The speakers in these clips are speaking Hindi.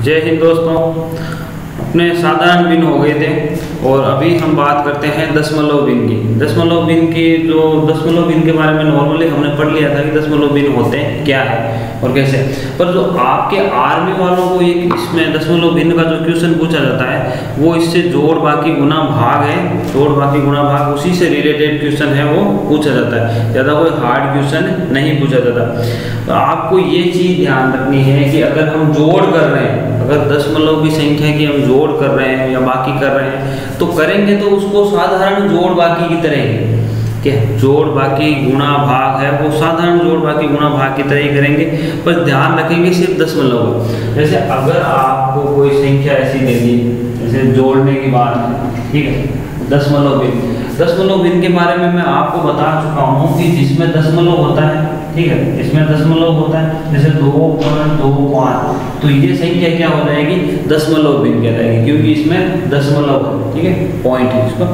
जय हिंद दोस्तों। अपने साधारण भिन्न हो गए थे और अभी हम बात करते हैं दशमलव भिन्न की। दशमलव भिन्न की जो दशमलव भिन्न के बारे में नॉर्मली हमने पढ़ लिया था कि दशमलव भिन्न होते हैं क्या है और कैसे, पर जो आपके आर्मी वालों को ये इसमें दशमलव भिन्न का जो क्वेश्चन पूछा जाता है वो इससे जोड़ बाकी गुना भाग है, जोड़ बाकी गुना भाग उसी से रिलेटेड क्वेश्चन है वो पूछा जाता है, ज़्यादा कोई हार्ड क्वेश्चन नहीं पूछा जाता। तो आपको ये चीज़ ध्यान रखनी है कि अगर हम जोड़ कर रहे हैं, अगर दशमलव की संख्या की हम जोड़ कर रहे हैं या बाकी कर रहे हैं तो करेंगे तो उसको साधारण जोड़ बाकी की तरह ही, क्या जोड़ बाकी गुणा भाग है वो साधारण जोड़ बाकी गुणा भाग की तरह ही करेंगे, पर ध्यान रखेंगे सिर्फ दशमलव। जैसे अगर आपको कोई संख्या ऐसी दे दी, जैसे जोड़ने की बात है, ठीक है, दशमलव भिन्न। दशमलव भिन्न के बारे में मैं आपको बता चुका हूँ कि जिसमें दशमलव होता है, ठीक है, इसमें दशमलव होता है, जैसे 2.25, तो ये संख्या क्या हो जाएगी, दशमलव भिन्न कहलाएगी, क्योंकि इसमें दशमलव है, ठीक है, पॉइंट है इसको।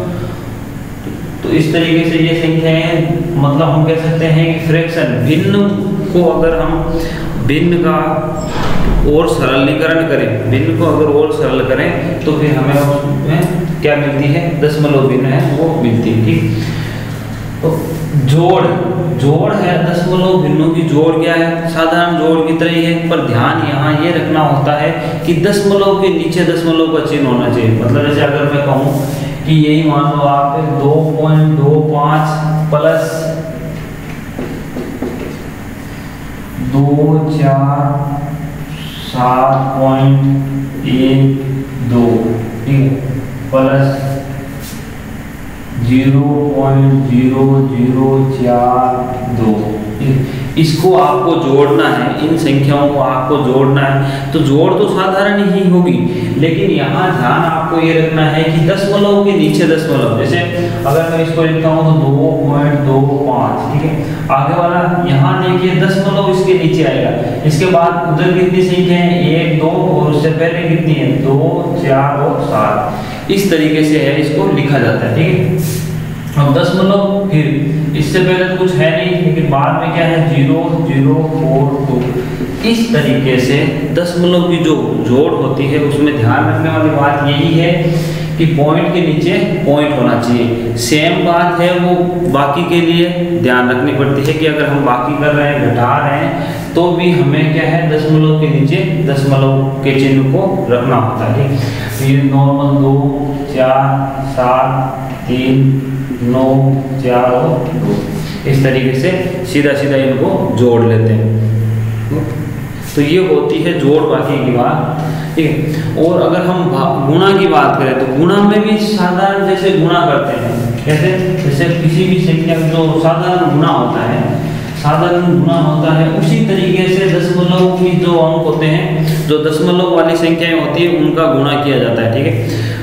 तो इस तरीके से ये संख्याएं, मतलब हम कह सकते हैं कि फ्रैक्शन भिन्न को अगर हम भिन्न का और सरलीकरण करें, भिन्न को अगर और सरल करें तो फिर हमें उसमें क्या मिलती है, दशमलव भिन्न है वो मिलती है, ठीक। तो जोड़ है, दशमलव भिन्नों की जोड़ क्या है, साधारण जोड़ की तरह ही है, पर ध्यान यहाँ ये रखना होता है कि दशमलव के नीचे दशमलव का चिन्ह होना चाहिए। मतलब जैसे अगर मैं कहूँ कि यही मान लो आप 2.25 प्लस 247.12, ठीक है, प्लस 0.0042, इसको आपको जोड़ना है, इन संख्याओं को आपको जोड़ना है। तो जोड़ तो साधारण ही होगी, लेकिन यहाँ ध्यान आपको ये रखना है कि दशमलव के नीचे दशमलव, जैसे अगर मैं इसको लिखता हूँ तो 2.25, ठीक है, आगे वाला यहाँ देखिए दशमलव इसके नीचे आएगा, इसके बाद उधर कितनी संख्या है, 1 2, और उससे पहले कितनी है, 2 4 और 7, इस तरीके से है, इसको लिखा जाता है, ठीक है। अब दशमलव फिर इससे पहले तो कुछ है नहीं, लेकिन बाद में क्या है, 0042, इस तरीके से दशमलव की जो जोड़ होती है उसमें ध्यान रखने वाली बात यही है कि पॉइंट के नीचे पॉइंट होना चाहिए। सेम बात है वो बाकी के लिए ध्यान रखनी पड़ती है कि अगर हम बाकी कर रहे हैं, घटा रहे हैं, तो भी हमें क्या है, दशमलव के नीचे दशमलव के चिन्ह को रखना होता है, ठीक। ये नॉर्मल 2 4 7 3 9 4 और 2, इस तरीके से सीधा सीधा इनको जोड़ लेते हैं। तो ये होती है जोड़ बाकी की बात, ठीक है। और अगर हम गुणा की बात करें तो गुणा में भी साधारण जैसे गुणा करते हैं, कैसे, जैसे किसी भी संख्या जो साधारण गुणा होता है, साधारण गुणा होता है, उसी तरीके से दशमलव की जो अंक होते हैं, जो दशमलव वाली संख्याएं होती है उनका गुणा किया जाता है, ठीक है।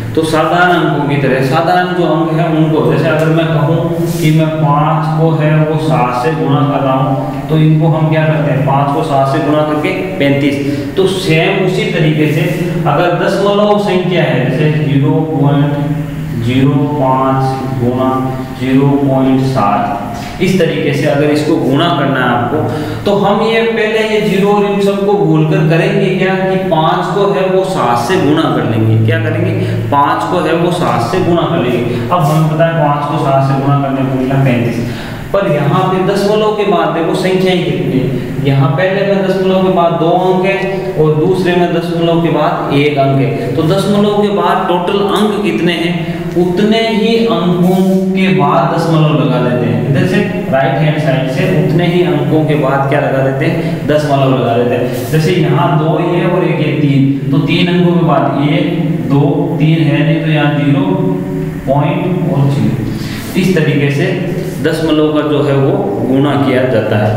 तो साधारण अंकों की तरह साधारण जो अंक है उनको, जैसे अगर मैं कहूँ कि मैं 5 को है वो 7 से गुणा कर रहा हूँ, तो इनको हम क्या करते हैं, 5 को 7 से गुणा करके 35। तो सेम उसी तरीके से अगर दशमलव संख्या है, जैसे 0.05 गुणा 0.7, इस तरीके से अगर इसको गुणा करना है आपको, तो हम ये पहले ये जीरो और इन सबको भूलकर करेंगे क्या कि 5 को है वो 7 से गुणा कर लेंगे। क्या करेंगे, 5 को है वो 7 से गुणा कर लेंगे। अब हमें पता है 5 को 7 से गुणा करने को मिला 35, पर यहाँ पे दशमलव के बाद देखो संख्याएं कितनी है, यहाँ पहले में दशमलव के बाद 2 अंक है और दूसरे में दशमलव के बाद 1 अंक है। तो दशमलव के बाद टोटल अंक कितने हैं, उतने ही अंकों के बाद दशमलव लगा देते हैं। इधर से राइट हैंड साइड से उतने ही अंकों के बाद क्या लगा देते हैं, दशमलव लगा देते हैं। जैसे यहाँ 2 ये और 1 ये 3, तो 3 अंकों के बाद 1 2 3 है नहीं, तो यहाँ 0 पॉइंट और 0, इस तरीके से दशमलव का जो है वो गुणा किया जाता है।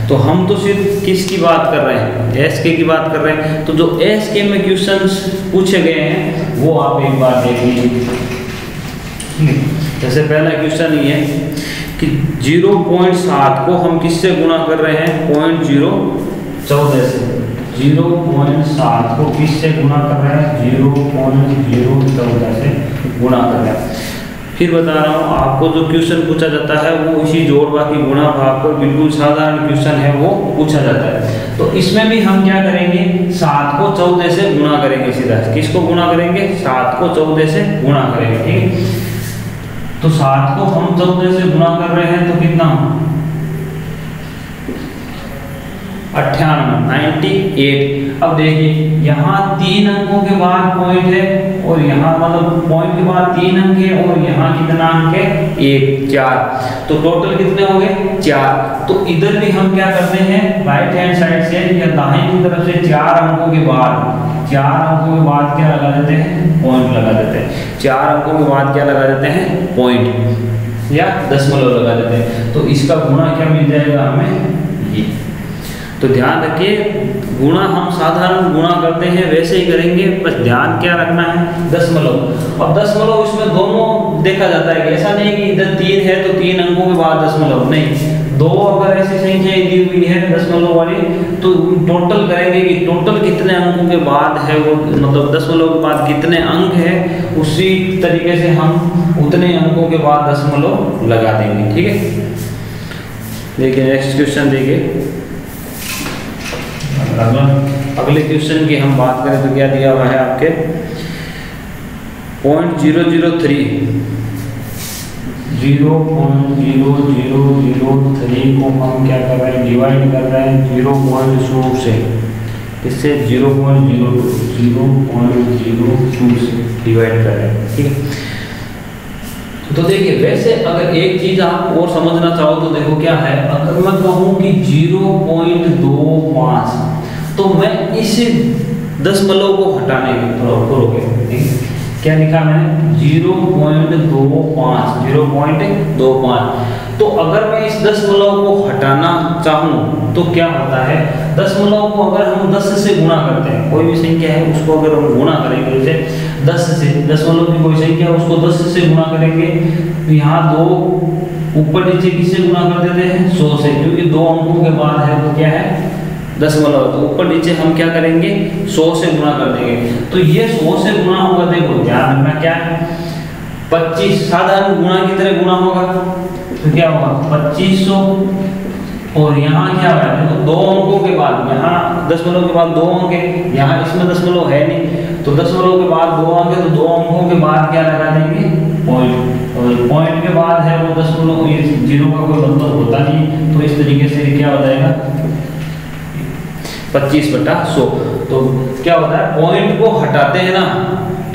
तो हम तो सिर्फ किसकी बात कर रहे हैं, एसके की बात कर रहे हैं। तो जो एसके में क्वेश्चंस पूछे गए हैं वो आप एक बार देख लीजिए। जैसे पहला क्वेश्चन ये है कि 0.7 को हम किससे गुणा कर रहे हैं, 0.014 से। 0.7 को किससे गुणा कर रहे हैं, 0.014 से गुणा कर रहे हैं। फिर बता रहा हूँ आपको, जो क्वेश्चन पूछा जाता है वो इसी जोड़ बाकी गुणा भाग पर बिल्कुल साधारण क्वेश्चन है वो पूछा जाता है। तो इसमें भी हम क्या करेंगे, 7 को 14 से गुणा करेंगे सीधा। किसको गुणा करेंगे, 7 को 14 से गुणा करेंगे, ठीक है। तो 7 को हम 14 से गुणा कर रहे हैं तो कितना 98। अब देखिए यहाँ 3 अंकों के बाद पॉइंट है और यहाँ मतलब पॉइंट के बाद 3 अंक है और यहाँ कितना अंक है 1 4, तो टोटल कितने हो गए 4। तो इधर भी हम क्या करते हैं, राइट हैंड साइड से या दाहिनी तरफ से 4 अंकों के बाद क्या लगा देते हैं, पॉइंट लगा देते हैं। 4 अंकों के बाद क्या लगा देते हैं, पॉइंट या दशमलव लगा देते हैं। तो इसका गुणा क्या मिल जाएगा हमें, ये। तो ध्यान रखिए, गुणा हम साधारण गुणा करते हैं वैसे ही करेंगे, बस ध्यान क्या रखना है, दशमलव। अब दशमलव इसमें दोनों देखा जाता है, ऐसा नहीं कि इधर 3 है तो 3 अंकों के बाद दशमलव, नहीं। 2 अगर ऐसी संख्या दी हुई है दशमलव वाली तो टोटल करेंगे कि टोटल कितने अंकों के बाद है वो, मतलब दशमलव के बाद कितने अंक है, उसी तरीके से हम उतने अंकों के बाद दशमलव लगा देंगे, ठीक है। देखिए नेक्स्ट क्वेश्चन देखिए, अगले क्वेश्चन की हम बात करें तो क्या दिया हुआ है आपके 0.0003 को हम क्या कर रहे हैं, डिवाइड कर रहे हैं 0.02 से। इससे 0.02 से डिवाइड कर रहे हैं, ठीक है। तो देखिए वैसे अगर एक चीज आप और समझना चाहो तो देखो क्या है, अगर मैं कहूँ कि 0.25 तो मैं इस दशमलव को हटाने की करोगे, ठीक है। क्या लिखा मैंने 0.25। तो अगर मैं इस दशमलव को हटाना चाहूँ तो क्या होता है, दशमलव को अगर हम 10 से गुणा करते हैं, कोई भी संख्या है उसको अगर हम गुणा करेंगे, जैसे 10 से दशमलव की कोई संख्या है उसको 10 से गुणा करेंगे तो यहाँ 2 ऊपर नीचे किससे गुणा कर देते हैं, 100 से, क्योंकि 2 अंकों के बाद है वो क्या है दशमलव, तो ऊपर नीचे हम क्या करेंगे 100 से गुणा कर देंगे। तो ये 100 से गुणा होगा, देखो ध्यान रखना क्या है, 25 साधारण गुणा की तरह गुणा होगा तो क्या होगा 2500, और यहाँ क्या है देखो 2 अंकों के बाद, यहाँ दशमलव के बाद 2 अंक है, यहाँ इसमें दशमलव है नहीं, तो दशमलव के बाद 2 अंक है तो 2 अंकों के बाद क्या लगा देंगे पॉइंट, और पॉइंट के बाद है वो दशमलव, ये 0 का कोई मतलब होता नहीं, तो इस तरीके से क्या हो जाएगा 25/100। तो क्या होता है, पॉइंट को हटाते हैं ना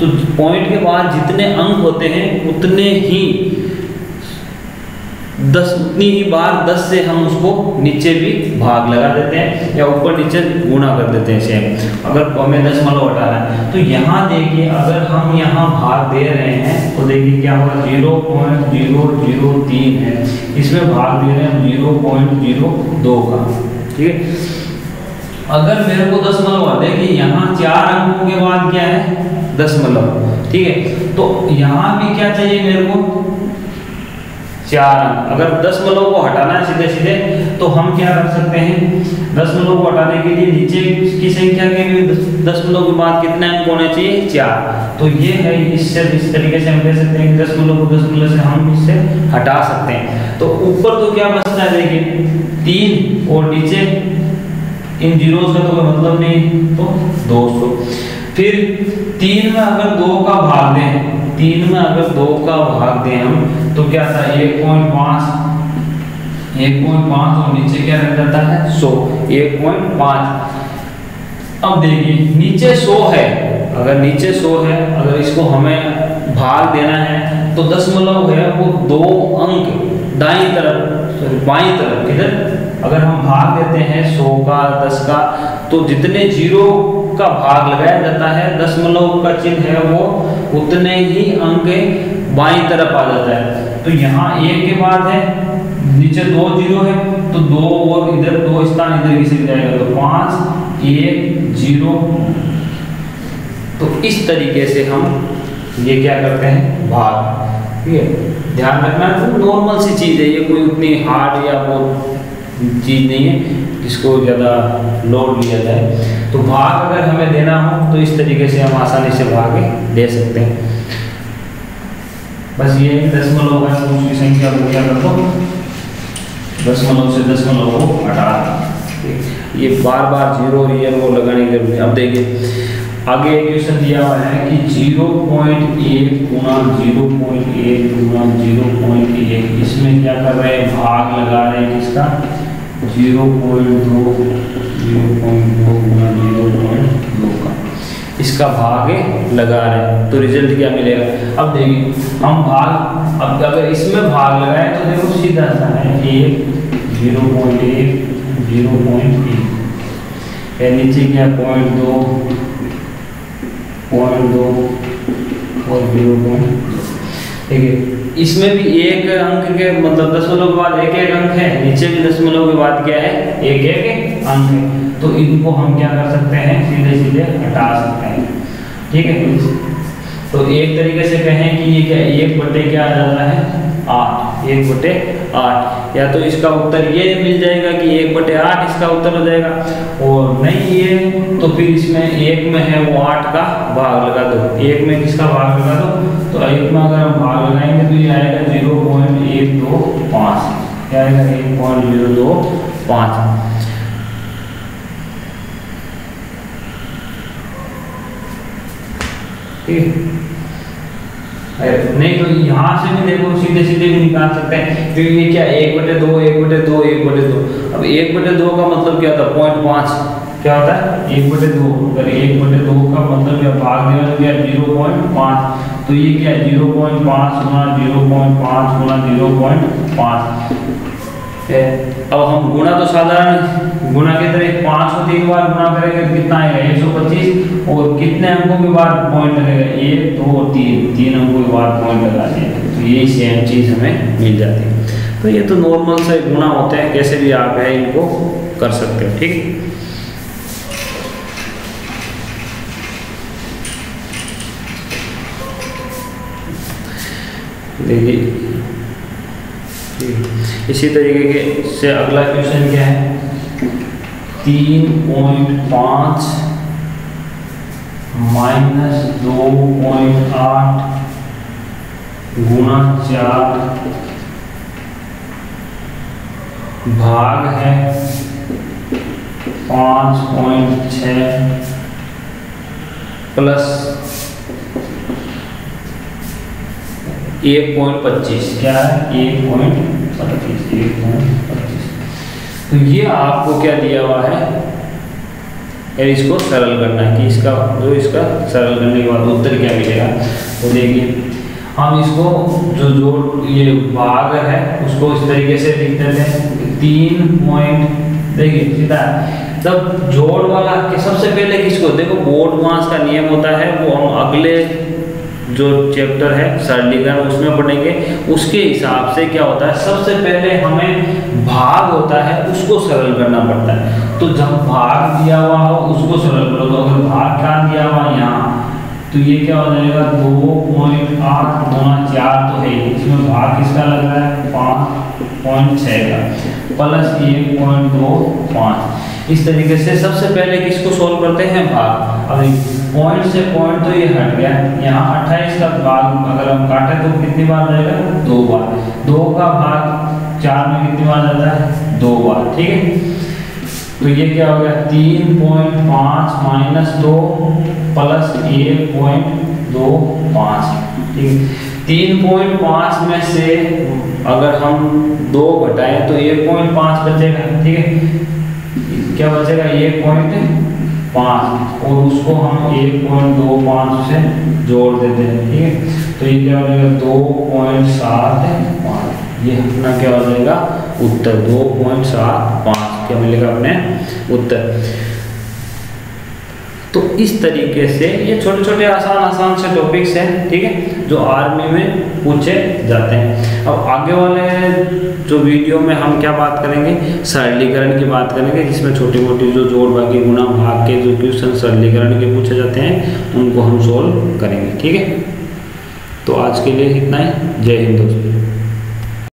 तो पॉइंट के बाद जितने अंक होते हैं उतने ही बार 10 से हम उसको नीचे भी भाग लगा देते हैं या ऊपर नीचे गुणा कर देते हैं सेम, अगर हमें दशमलव हटाना है। तो यहाँ देखिए अगर हम यहाँ भाग दे रहे हैं तो देखिए क्या होगा 0.003 है, इसमें भाग दे रहे हैं 0.02 का, ठीक है। अगर मेरे को दशमलव, देखिए यहाँ 4 अंकों के बाद क्या है दशमलव, ठीक है। तो यहाँ भी क्या चाहिए मेरे को 4 अंक। अगर दशमलव को हटाना है सीधे सीधे तो हम क्या कर सकते हैं, दशमलव को हटाने के लिए नीचे की संख्या के भी दशमलव के बाद कितने अंक होने चाहिए 4। तो ये है, इससे इस तरीके से हम कह सकते हैं कि दशमलव को दशमलव से हम इससे हटा सकते हैं। तो ऊपर तो क्या बचता है देखिए 3 और नीचे इन जीरोस का तो कोई मतलब नहीं, तो 200। फिर 3 में अगर 2 का भाग दें, 3 में अगर 2 का भाग दें हम तो क्या था 1.5 और नीचे क्या रह जाता है 100, 1.5। अब देखिए नीचे 100 है, अगर नीचे 100 है, अगर इसको हमें भाग देना है तो दशमलव है वो 2 अंक दाईं तरफ बाईं तरफ, किधर अगर हम भाग देते हैं 100 का 10 का तो जितने 0 का भाग लगाया जाता है दशमलव का चिन्ह है वो उतने ही अंक बाईं तरफ आ जाता है। तो यहाँ 1 के बाद है, नीचे 2 0 है तो 2 और इधर 2 स्थान इधर घिसक जाएगा, तो 5 1 0। तो इस तरीके से हम ये क्या करते हैं भाग, ठीक है। ध्यान रखना तो नॉर्मल सी चीज़ है, ये कोई उतनी हार्ड या वो चीज़ नहीं है जिसको ज़्यादा लोड लिया जाए। तो भाग अगर हमें देना हो तो इस तरीके से हम आसानी से भाग दे सकते हैं। बस ये दशमलव है उसकी संख्या को क्या कर दो, दशमलव से दशमलव को हटा दो। ये बार बार जीरो रियल वो लगाने की जरूरत है। अब देखिए आगे एक क्वेश्चन दिया हुआ है कि 0.1 गुना 0.1 गुना 0.1, इसमें क्या कर रहे हैं, भाग लगा रहे हैं किसका, 0.2 गुना 0.2 का, इसका भाग लगा रहे हैं। तो रिजल्ट क्या मिलेगा। अब देखिए हम भाग, अब अगर इसमें भाग लगाए तो देखो सीधा सा है 1 0.1 0.1, नीचे क्या 0.2 और 0.2, ठीक है। इसमें भी एक अंक के मतलब दशमलव के बाद एक एक अंक है, नीचे भी दशमलव के बाद क्या है, एक एक अंक है। तो इनको हम क्या कर सकते हैं, सीधे सीधे हटा सकते हैं, ठीक है। तो एक तरीके से कहें कि ये क्या 1/, क्या आ जाता है 8, 1/8, या तो इसका उत्तर ये मिल जाएगा कि 1/8 इसका उत्तर हो जाएगा, और नहीं ये तो फिर इसमें एक में है वो 8 का भाग लगा दो, एक में किसका भाग लगा दो, तो एक में अगर हम भाग लगाएंगे तो ये आएगा 0.125, क्या आएगा 1.025। नहीं तो यहाँ से भी देखो सीधे सीधे भी निकाल सकते हैं, क्योंकि ये क्या 1/2 1/2 1/2। अब 1/2 का मतलब क्या होता है 0.5, क्या होता है 1/2, अगर 1/2 का मतलब क्या भाग दिया 0.5, तो ये क्या 0.5 गुना 0.5 गुना 0.5। अब हम गुणा तो साधारण गुणा के तरह 5 को 3 बार गुणा करेंगे तो कितना आएगा 125, और कितने अंकों के बाद पॉइंट लगेगा 1 2 3 अंकों के बाद पॉइंट लगा देंगे, तो यही सेम चीज़ हमें मिल जाती है। तो ये तो नॉर्मल से गुणा होते हैं, कैसे भी आप है इनको कर सकते हो, ठीक। देखिए इसी तरीके के से अगला क्वेश्चन क्या है, 3.5 माइनस 2.8 गुणा 4 भाग है 5.6 प्लस 1.25, क्या है 1.25। तो ये आपको क्या दिया हुआ है, यार इसको सरल करना है कि इसका सरल करने के बाद उत्तर क्या मिलेगा। तो देखिए हम इसको जो ये भाग है उसको इस तरीके से लिख देते हैं 3 पॉइंट, देखिए सीधा तब जोड़ वाला कि सबसे पहले किसको, देखो बोर्ड मास का नियम होता है, वो हम अगले जो चैप्टर है सरलीकरण उसमें पढ़ेंगे। उसके हिसाब से क्या होता है, सबसे पहले हमें भाग होता है उसको सरल करना पड़ता है। तो जब भाग दिया हुआ हो उसको सरल करो, तो अगर भाग क्या दिया हुआ यहाँ, तो ये क्या हो जाएगा 2.8 गुणा 4 तो है, इसमें भाग किसका लग रहा है 5.6 का, प्लस 1.25। इस तरीके से सबसे पहले किसको सोल्व करते हैं, भाग। अब पॉइंट से पॉइंट तो ये हट गया, यहाँ 28 का भाग अगर हम काटे तो कितनी बार जाएगा 2 बार, 2 का भाग 4 में कितनी बार जाता है 2 बार, ठीक है। तो ये क्या हो गया 3.5 माइनस 2 प्लस 1.25, ठीक है। 3.5 में से अगर हम 2 घटाएं तो 1.5 बचेगा, ठीक है। क्या बचेगा 1.5, और उसको हम 1.25 से जोड़ देते हैं, ठीक है। तो ये क्या हो जाएगा 2.75, ये अपना क्या हो जाएगा उत्तर 2.75 क्या मिलेगा अपने उत्तर। तो इस तरीके से ये छोटे छोटे आसान से टॉपिक्स हैं, ठीक है, जो आर्मी में पूछे जाते हैं। अब आगे वाले जो वीडियो में हम क्या बात करेंगे, सरलीकरण की बात करेंगे, जिसमें छोटी मोटी जो जोड़ बाकी गुणा भाग के जो क्वेश्चन सरलीकरण के पूछे जाते हैं उनको हम सोल्व करेंगे, ठीक है। तो आज के लिए इतना ही, जय हिंद दोस्तों।